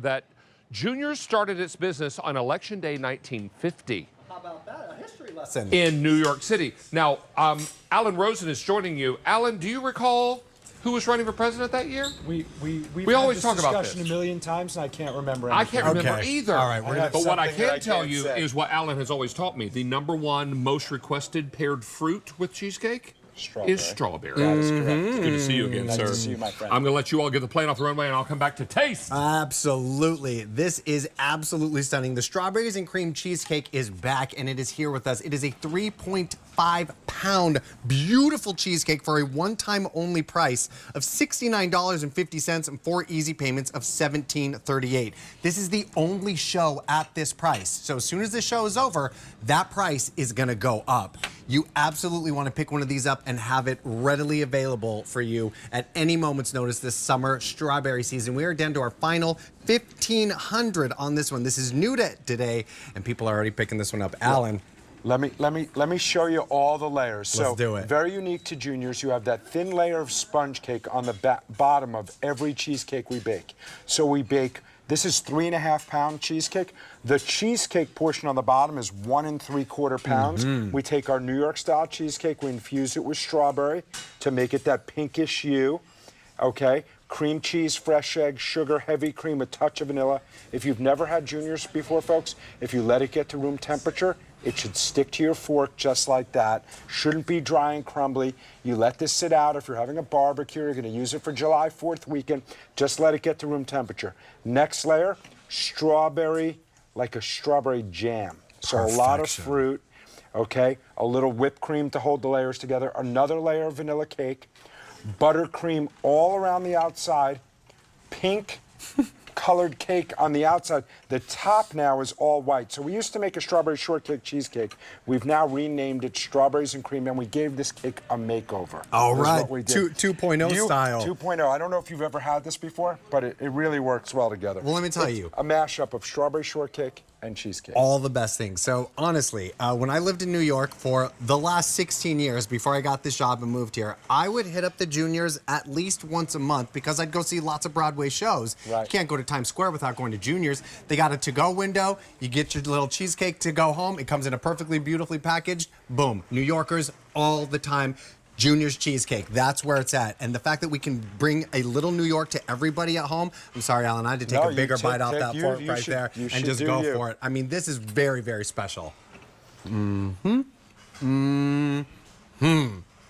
that Junior's started its business on Election Day 1950. How about that? A history lesson. In New York City. Now, Alan Rosen is joining you. Alan, do you recall who was running for president that year? We always talk about this discussion a million times, and I can't remember anything. I can't remember either. All right, but what I can tell you is what Alan has always taught me. The #1 most requested paired fruit with cheesecake is strawberry. That is correct. It's good to see you again, Nice sir. to see you, my friend. I'm going to let you all get the plane off the runway, and I'll come back to taste. Absolutely. This is absolutely stunning. The strawberries and cream cheesecake is back, and it is here with us. It is a 3.5-pound beautiful cheesecake for a one-time only price of $69.50 and 4 easy payments of $17.38. This is the only show at this price. So as soon as this show is over, that price is going to go up. You absolutely want to pick one of these up and have it readily available for you at any moment's notice this summer strawberry season. We are down to our final 1,500 on this one. This is new to today, and people are already picking this one up. Alan. Let me show you all the layers. Let's do it. Very unique to Junior's. You have that thin layer of sponge cake on the bottom of every cheesecake we bake. So we bake. This is 3.5-pound cheesecake. The cheesecake portion on the bottom is 1 3/4 pounds. We take our New York style cheesecake, we infuse it with strawberry to make it that pinkish hue. Okay, cream cheese, fresh egg, sugar, heavy cream, a touch of vanilla. If you've never had Junior's before, folks, if you let it get to room temperature, it should stick to your fork just like that. Shouldn't be dry and crumbly. You let this sit out. If you're having a barbecue, you're going to use it for July 4th weekend, just let it get to room temperature. Next layer, strawberry, like a strawberry jam. So a lot of fruit, okay? A little whipped cream to hold the layers together. Another layer of vanilla cake. Buttercream all around the outside. Pink colored cake on the outside. The top now is all white. So we used to make a strawberry shortcake cheesecake. We've now renamed it strawberries and cream, and we gave this cake a makeover. All right, 2.0 style. 2.0. I don't know if you've ever had this before, but it really works well together. Well, let me tell you. A mashup of strawberry shortcake and cheesecake. All the best things. So honestly, when I lived in New York for the last 16 years before I got this job and moved here, I would hit up the Juniors at least once a month because I'd go see lots of Broadway shows. Right. You can't go to Times Square without going to Juniors. They got a to-go window. You get your little cheesecake to go home. It comes in a perfectly beautifully packaged. Boom. New Yorkers all the time. Junior's Cheesecake, that's where it's at. And the fact that we can bring a little New York to everybody at home, I'm sorry, Alan, I had to take a bigger bite off that fork right there and just go for it. I mean, this is very, very special.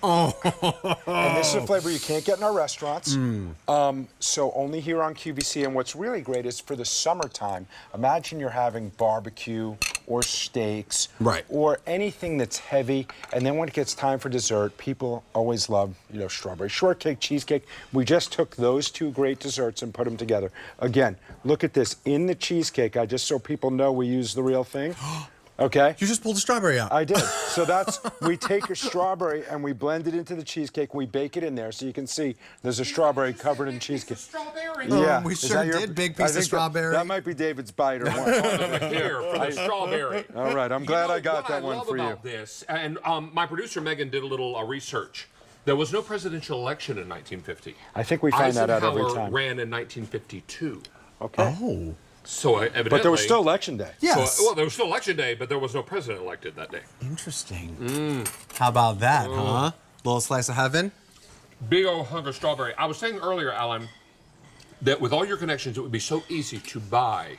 Oh. And this is a flavor you can't get in our restaurants. So only here on QVC. And what's really great is for the summertime, imagine you're having barbecue or steaks, or anything that's heavy, and then when it gets time for dessert, people always love, you know, strawberry shortcake, cheesecake. We just took those two great desserts and put them together. Again, look at this in the cheesecake. Just so people know we use the real thing. Okay. You just pulled a strawberry out. I did. So that's, we take a strawberry and we blend it into the cheesecake. We bake it in there so you can see there's a strawberry covered in cheesecake. Strawberry. Yeah. We sure did. Big piece of strawberry. That might be David's bite or one. Here for the strawberry. All right. I'm glad I got that one for you. I love about this, and my producer Megan did a little research. There was no presidential election in 1950. I think we find that out every time. Eisenhower ran in 1952. Okay. Oh. So evidently, but there was still election day. Yes. So, well, there was still election day, but there was no president elected that day. Interesting. How about that, huh? Little slice of heaven. Big old hunk of strawberry. I was saying earlier, Alan, that with all your connections, it would be so easy to buy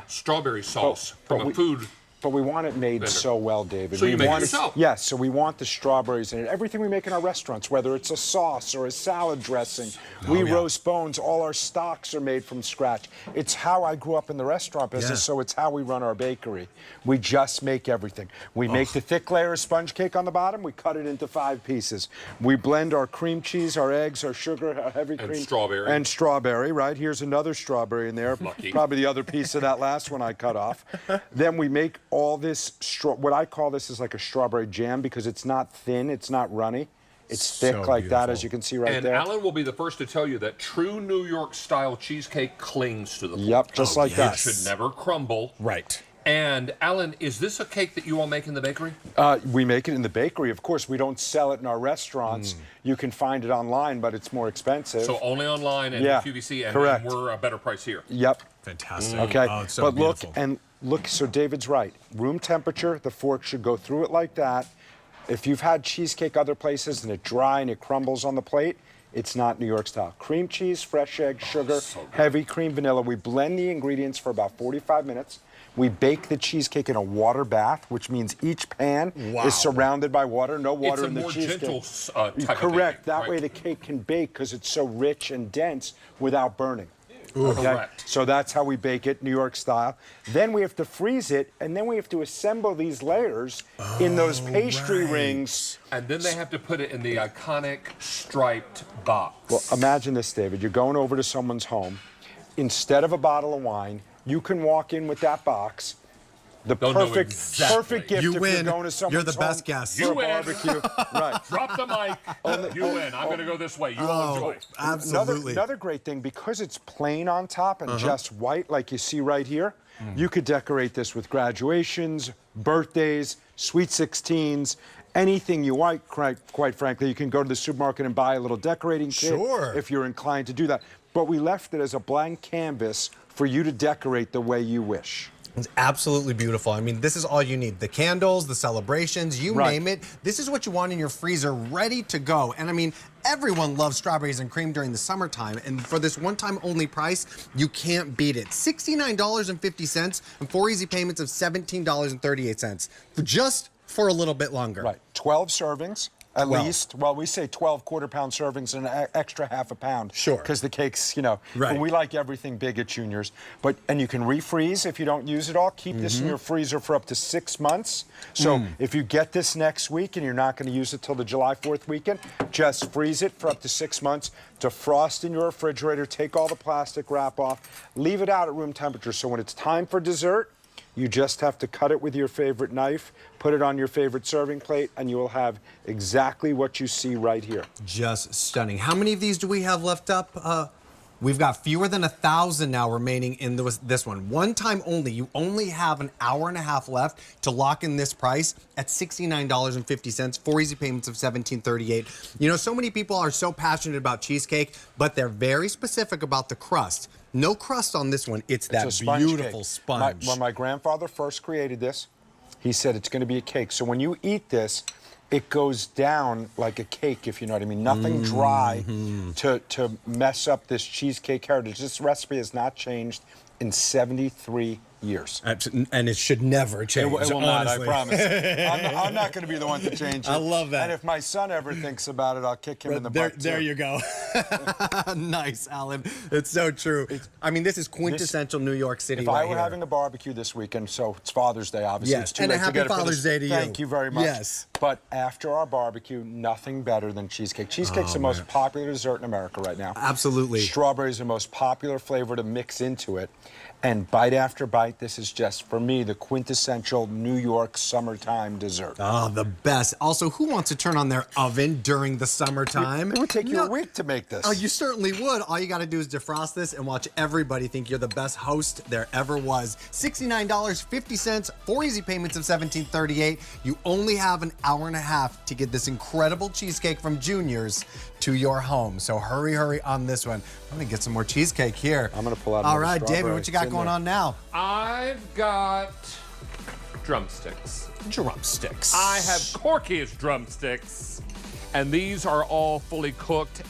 strawberry sauce from a food. But we want it made so well, David. So you make it yourself? Yes, so we want the strawberries in it. Everything we make in our restaurants, whether it's a sauce or a salad dressing, we roast bones. All our stocks are made from scratch. It's how I grew up in the restaurant business, so it's how we run our bakery. We just make everything. We make the thick layer of sponge cake on the bottom. We cut it into 5 pieces. We blend our cream cheese, our eggs, our sugar, our heavy cream. And strawberry. And strawberry, right? Here's another strawberry in there. Lucky. Probably the other piece of that last one I cut off. Then we make all this, what I call this is like a strawberry jam because it's not thin, it's not runny. It's thick like that, as you can see right there. And Alan will be the first to tell you that true New York style cheesecake clings to the fork. Yep, just like that. It should never crumble. Right. And Alan, is this a cake that you all make in the bakery? We make it in the bakery, of course. We don't sell it in our restaurants. You can find it online, but it's more expensive. So only online and QVC, and we're a better price here. Yep. Fantastic. Okay, Oh, it's so but beautiful. look, so David's right. Room temperature, the fork should go through it like that. If you've had cheesecake other places and it's dry and it crumbles on the plate, it's not New York style. Cream cheese, fresh egg, sugar, heavy cream, vanilla. We blend the ingredients for about 45 minutes. We bake the cheesecake in a water bath, which means each pan is surrounded by water. No water in the cheesecake. It's a more gentle type Correct. of baking, That right? way the cake can bake because it's so rich and dense without burning. Okay? Correct. So that's how we bake it, New York style. Then we have to freeze it, and then we have to assemble these layers in those pastry rings. And then they have to put it in the iconic striped box. Well, imagine this, David. You're going over to someone's home. Instead of a bottle of wine, you can walk in with that box. The Don't know perfect exactly. gift You if win. you're going to someone's You're the home best guest. for You a win. barbecue. Right. Drop the mic. You win. I'm going to go this way. You all enjoy. Absolutely. Another great thing, because it's plain on top and just white, like you see right here, you could decorate this with graduations, birthdays, sweet 16s, anything you like, quite frankly. You can go to the supermarket and buy a little decorating kit if you're inclined to do that. But we left it as a blank canvas for you to decorate the way you wish. It's absolutely beautiful. I mean, this is all you need. The candles, the celebrations, you name it. This is what you want in your freezer ready to go. And I mean, everyone loves strawberries and cream during the summertime. And for this one-time only price, you can't beat it. $69.50 and 4 easy payments of $17.38 for a little bit longer. Right. 12 servings. At least, well, we say 12 quarter-pound servings and an extra half a pound. Sure. Because the cake's, and we like everything big at Junior's. And you can refreeze if you don't use it all. Keep this in your freezer for up to 6 months. So if you get this next week and you're not going to use it till the July 4th weekend, just freeze it for up to 6 months. Defrost in your refrigerator. Take all the plastic wrap off. Leave it out at room temperature. So when it's time for dessert, you just have to cut it with your favorite knife, put it on your favorite serving plate, and you will have exactly what you see right here. Just stunning. How many of these do we have left up? We've got fewer than 1,000 now remaining in this one. One time only. You only have an hour and a half left to lock in this price at $69.50, 4 easy payments of $17.38. You know, so many people are so passionate about cheesecake, but they're very specific about the crust. No crust on this one. It's that beautiful sponge. When my grandfather first created this, he said it's going to be a cake. So when you eat this, it goes down like a cake, if you know what I mean. Nothing dry to mess up this cheesecake heritage. This recipe has not changed in 73 years. And it should never change. It will not, I promise. I'm not going to be the one to change it. I love that. And if my son ever thinks about it, I'll kick him in the butt. There you go. Nice, Alan. It's so true. I mean, this is quintessential New York City. If I were having a barbecue this weekend, so it's Father's Day, obviously. Yes, it's too and a late to happy get it for Father's this. Day to you. Thank you very much. Yes. But after our barbecue, nothing better than cheesecake. Cheesecake's the most popular dessert in America right now. Absolutely. Strawberry is the most popular flavor to mix into it. And bite after bite, this is just, for me, the quintessential New York summertime dessert. Oh, the best. Also, who wants to turn on their oven during the summertime? It would take you a week to make this. Oh, you certainly would. All you got to do is defrost this and watch everybody think you're the best host there ever was. $69.50, 4 easy payments of $17.38. You only have an hour and a half to get this incredible cheesecake from Junior's to your home. So hurry on this one. I'm going to get some more cheesecake here. I'm going to pull out All another right, David, strawberry. what you got going on now? I've got drumsticks. Drumsticks. I have Corky's drumsticks, and these are all fully cooked.